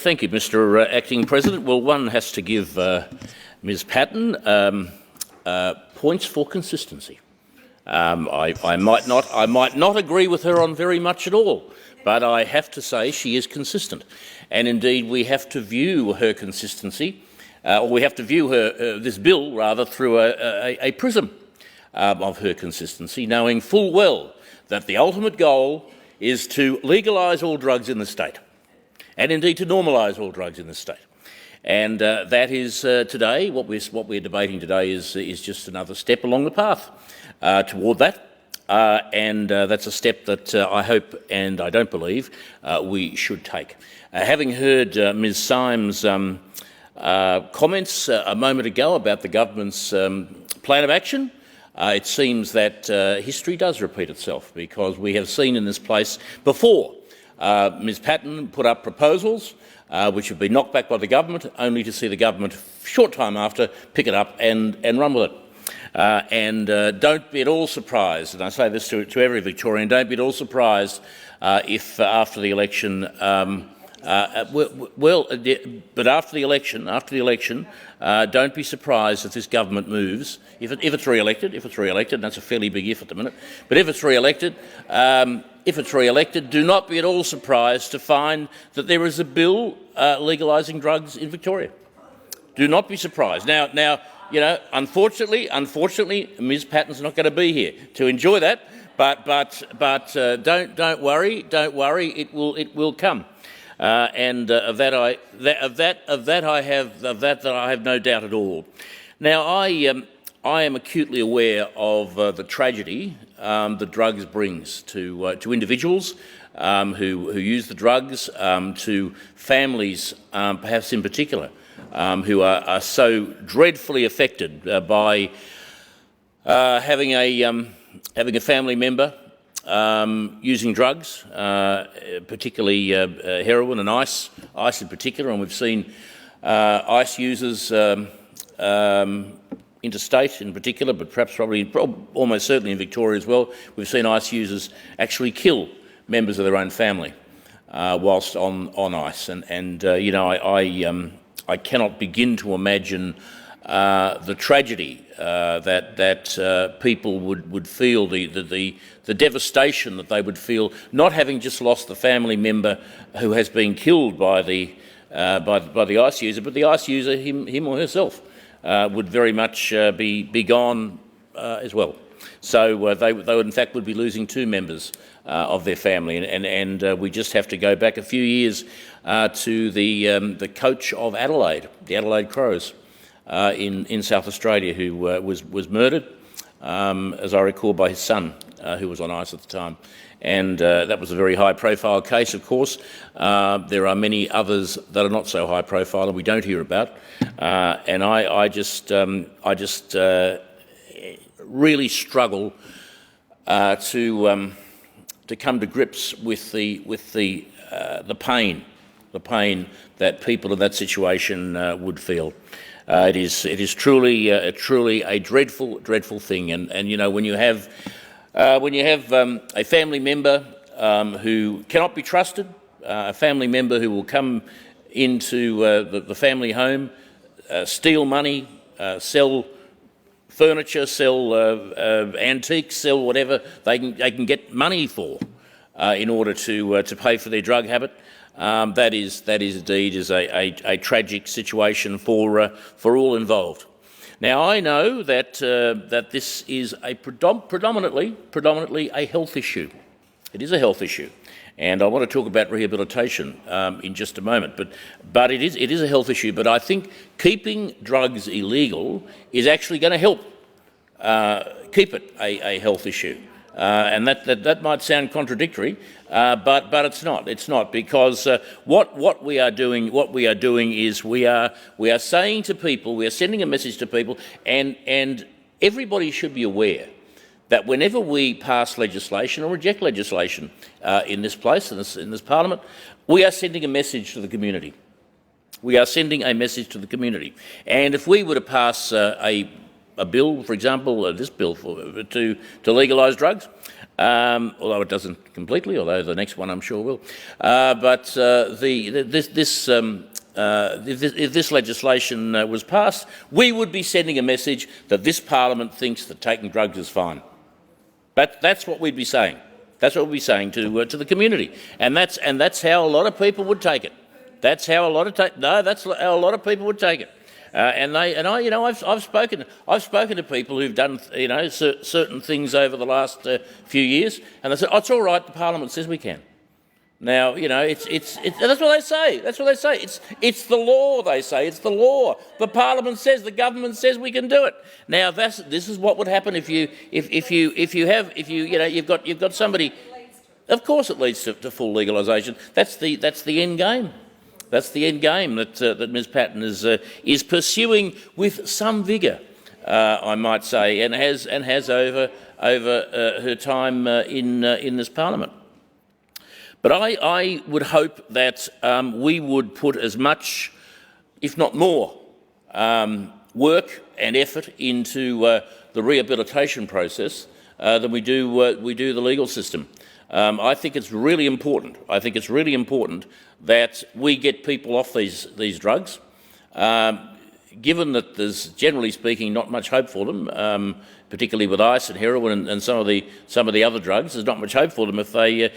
Thank you, Mr. Acting President. Well, one has to give Ms. Patton points for consistency. I might not agree with her on very much at all, but I have to say she is consistent. And indeed, we have to view her consistency, or we have to view her this bill rather through a prism of her consistency, knowing full well that the ultimate goal is to legalise all drugs in the state, and indeed to normalise all drugs in the state. And that is today, what we're debating today is just another step along the path toward that. And that's a step that I hope and I don't believe we should take. Having heard Ms Symes' comments a moment ago about the government's plan of action, it seems that history does repeat itself, because we have seen in this place before Ms Patton put up proposals which have been knocked back by the government, only to see the government a short time after pick it up and run with it. And don't be at all surprised, and I say this to every Victorian, don't be at all surprised if after the election, but after the election, don't be surprised if this government moves, if it's re-elected, and that's a fairly big if at the minute, but if it's re-elected, do not be at all surprised to find that there is a bill legalising drugs in Victoria. Do not be surprised. Now, you know, unfortunately, Ms Patton's not going to be here to enjoy that. But don't worry, it will come. And of that I have no doubt at all. Now, I am acutely aware of the tragedy that drugs brings to individuals who use the drugs, to families, perhaps in particular, who are so dreadfully affected by having a family member using drugs, particularly heroin and ice in particular, and we've seen ice users interstate in particular, but perhaps almost certainly in Victoria as well. We've seen ice users actually kill members of their own family whilst on ice, and you know, I cannot begin to imagine the tragedy that people would feel, the devastation that they would feel, not having just lost the family member who has been killed by the ice user, but the ice user, him or herself, would very much be gone as well. So they in fact would be losing two members of their family, and we just have to go back a few years to the coach of Adelaide, the Adelaide Crows, in South Australia, who was murdered, as I recall, by his son, who was on ice at the time. And that was a very high-profile case, of course. There are many others that are not so high-profile and we don't hear about. And I just really struggle to come to grips with the pain that people in that situation would feel. It is truly a dreadful thing, and you know, when you have a family member who cannot be trusted, a family member who will come into the family home, steal money, sell furniture, sell antiques, sell whatever they can get money for in order to pay for their drug habit. That is indeed a tragic situation for all involved. Now, I know that this is a predominantly a health issue. It is a health issue, and I want to talk about rehabilitation in just a moment. But it is a health issue. But I think keeping drugs illegal is actually going to help keep it a health issue. And that might sound contradictory, but it's not. It's not, because what we are doing is we are saying to people, we are sending a message to people, and everybody should be aware that whenever we pass legislation or reject legislation in this place, in this Parliament, we are sending a message to the community. We are sending a message to the community, and if we were to pass a a bill, for example, this bill to legalise drugs, although it doesn't completely, although the next one I'm sure will. If this legislation was passed, we would be sending a message that this parliament thinks that taking drugs is fine. That's what we'd be saying. That's what we'd be saying to the community, and that's how a lot of people would take it. That's how a lot of people would take it. I've spoken to people who've done certain things over the last few years, and they said, "Oh, it's all right. The Parliament says we can." Now, that's what they say. That's what they say. It's the law. They say it's the law. The Parliament says, the government says we can do it. Now, this is what would happen if you've got somebody. Of course, it leads to full legalisation. That's the end game. That's the end game that Ms. Patton is pursuing with some vigour, I might say, and has over her time in this Parliament. But I would hope that we would put as much, if not more, work and effort into the rehabilitation process than we do the legal system. I think it's really important. I think it's really important that we get people off these drugs, given that there's, generally speaking, not much hope for them, particularly with ice and heroin and some of the other drugs. There's not much hope for them if they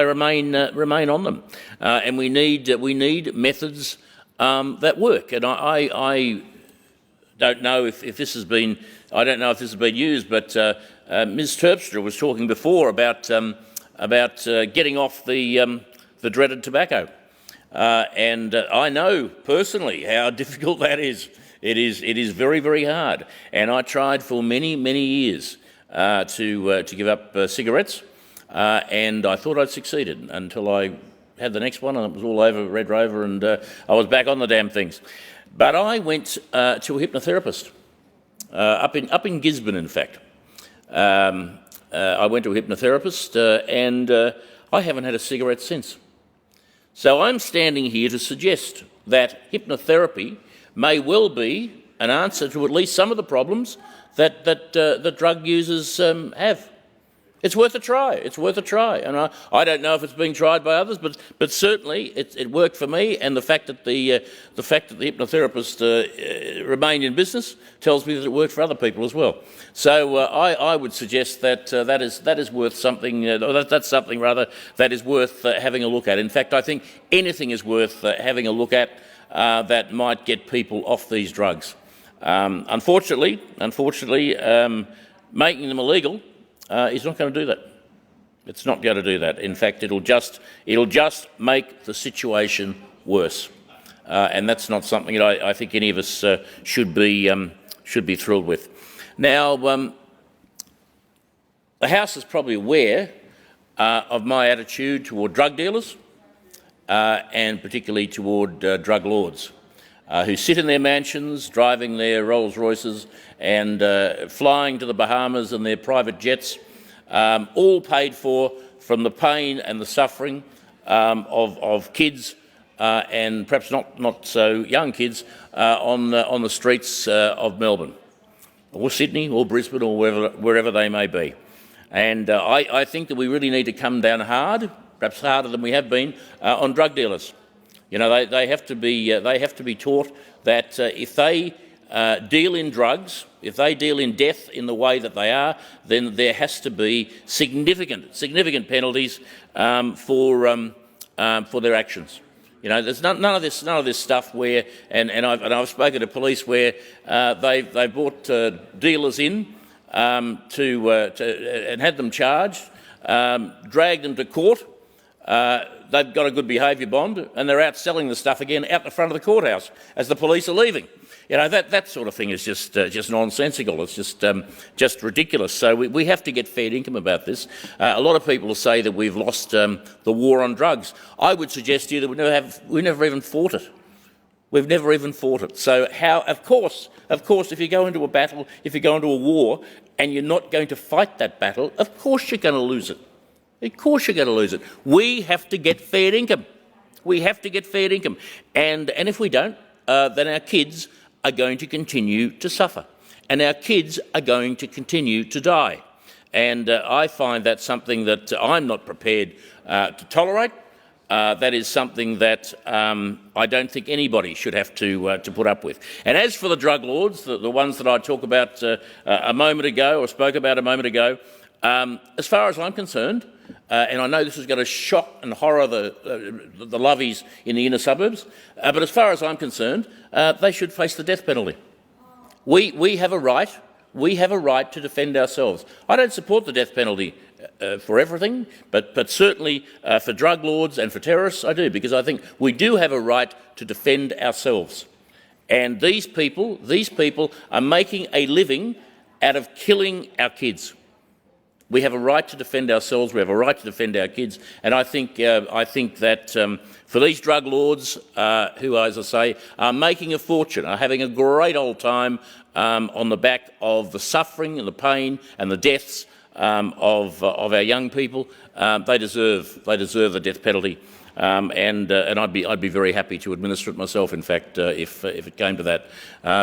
remain on them, and we need methods that work. And I don't know if this has been used, but Ms. Terpstra was talking before about getting off the dreaded tobacco, and I know personally how difficult that is. It is very, very hard, and I tried for many years to give up cigarettes, and I thought I'd succeeded until I had the next one, and it was all over, Red Rover, and I was back on the damn things. But I went to a hypnotherapist up in Gisborne, in fact. I went to a hypnotherapist, and I haven't had a cigarette since. So I'm standing here to suggest that hypnotherapy may well be an answer to at least some of the problems that drug users have. It's worth a try. It's worth a try, and I don't know if it's being tried by others, but certainly it worked for me. And the fact that the hypnotherapist remained in business tells me that it worked for other people as well. So I would suggest that that is worth something. That's something rather that is worth having a look at. In fact, I think anything is worth having a look at that might get people off these drugs. Unfortunately, making them illegal is not going to do that. It's not going to do that. In fact, it'll just make the situation worse, and that's not something that I think any of us should be thrilled with. Now, the House is probably aware of my attitude toward drug dealers, and particularly toward drug lords, who sit in their mansions, driving their Rolls Royces and flying to the Bahamas in their private jets, all paid for from the pain and the suffering of kids and perhaps not so young kids on the streets of Melbourne or Sydney or Brisbane or wherever they may be. And I think that we really need to come down hard, perhaps harder than we have been, on drug dealers. You know, they have to be taught that if they deal in drugs, if they deal in death in the way that they are, then there has to be significant penalties for their actions. You know, there's none of this stuff where, and I've spoken to police where they brought dealers in and had them charged, dragged them to court. They've got a good behaviour bond, and they're out selling the stuff again out the front of the courthouse as the police are leaving. You know, that sort of thing is just nonsensical. It's just ridiculous. So we have to get fair income about this. A lot of people will say that we've lost the war on drugs. I would suggest to you that we never even fought it. We've never even fought it. So of course, if you go into a battle, if you go into a war, and you're not going to fight that battle, of course you're going to lose it. Of course you're going to lose it. We have to get fair income. We have to get fair income. And if we don't, then our kids are going to continue to suffer. and our kids are going to continue to die. And I find that something that I'm not prepared to tolerate. That is something that I don't think anybody should have to put up with. And as for the drug lords, the ones that I talked about a moment ago, or spoke about a moment ago, as far as I'm concerned, and I know this is going to shock and horror the lovies in the inner suburbs, but as far as I'm concerned, they should face the death penalty. We have a right. We have a right to defend ourselves. I don't support the death penalty for everything, but certainly for drug lords and for terrorists, I do, because I think we do have a right to defend ourselves. And these people are making a living out of killing our kids. We have a right to defend ourselves. We have a right to defend our kids. And I think that for these drug lords, who, as I say, are making a fortune, are having a great old time on the back of the suffering and the pain and the deaths of our young people, they deserve the death penalty. And I'd be very happy to administer it myself, in fact, if it came to that,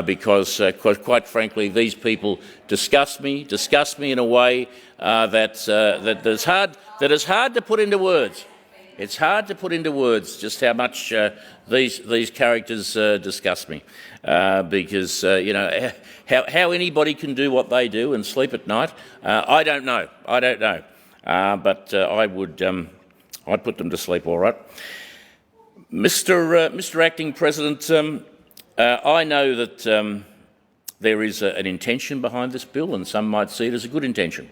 because quite frankly, these people disgust me in a way that is hard to put into words. It's hard to put into words just how much these characters disgust me, because you know how anybody can do what they do and sleep at night. I don't know, but I'd put them to sleep all right. Mr. Acting President, I know that there is an intention behind this bill, and some might see it as a good intention.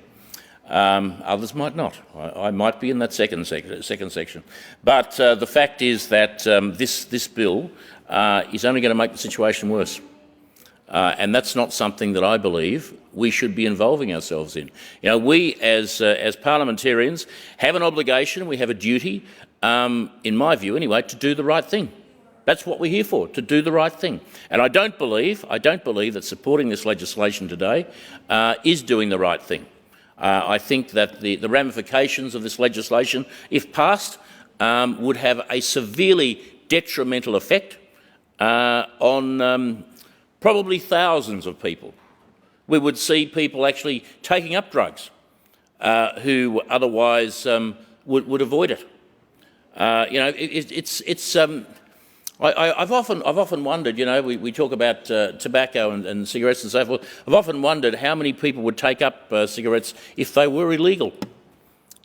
Others might not. I might be in that second section. But the fact is that this bill is only going to make the situation worse. And that's not something that I believe we should be involving ourselves in. You know, we as parliamentarians have an obligation, we have a duty, in my view anyway, to do the right thing. That's what we're here for, to do the right thing. And I don't believe that supporting this legislation today is doing the right thing. I think that the ramifications of this legislation, if passed, would have a severely detrimental effect on probably thousands of people. We would see people actually taking up drugs who otherwise would avoid it. You know, I've often wondered. You know, we talk about tobacco and cigarettes and so forth. I've often wondered how many people would take up cigarettes if they were illegal.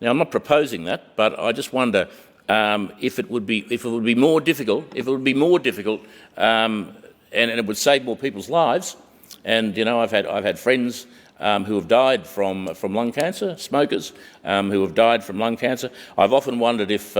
Now, I'm not proposing that, but I just wonder if it would be more difficult. And it would save more people's lives. And you know, I've had friends who have died from lung cancer, smokers who have died from lung cancer. I've often wondered if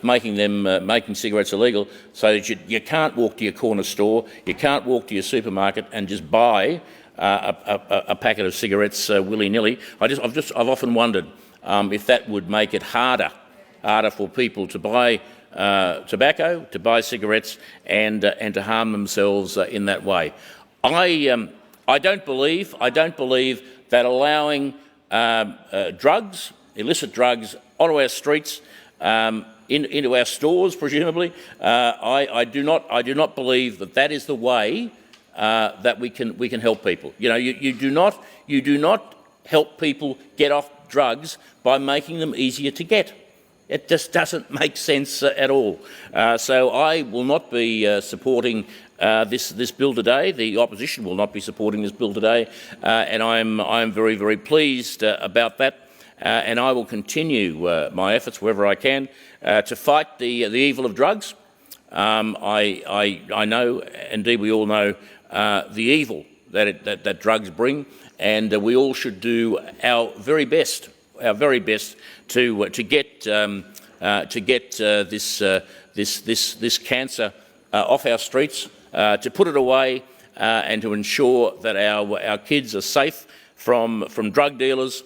making cigarettes illegal, so that you can't walk to your corner store, you can't walk to your supermarket and just buy a packet of cigarettes willy-nilly. I've often wondered if that would make it harder for people to buy tobacco, to buy cigarettes, and to harm themselves in that way. I don't believe that allowing drugs, illicit drugs, onto our streets, into our stores, presumably. I do not believe that is the way that we can help people. You know, you do not help people get off drugs by making them easier to get. It just doesn't make sense at all. So I will not be supporting this bill today. The opposition will not be supporting this bill today, and I'm very, very pleased about that. And I will continue my efforts wherever I can to fight the evil of drugs. I know, indeed we all know, the evil that drugs bring, and we all should do our very best to get this cancer off our streets, to put it away, and to ensure that our kids are safe from drug dealers,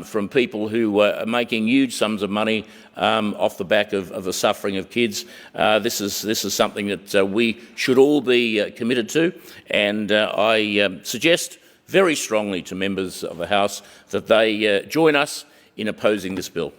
from people who are making huge sums of money off the back of the suffering of kids. This is something that we should all be committed to, and I suggest very strongly to members of the House that they join us in opposing this bill.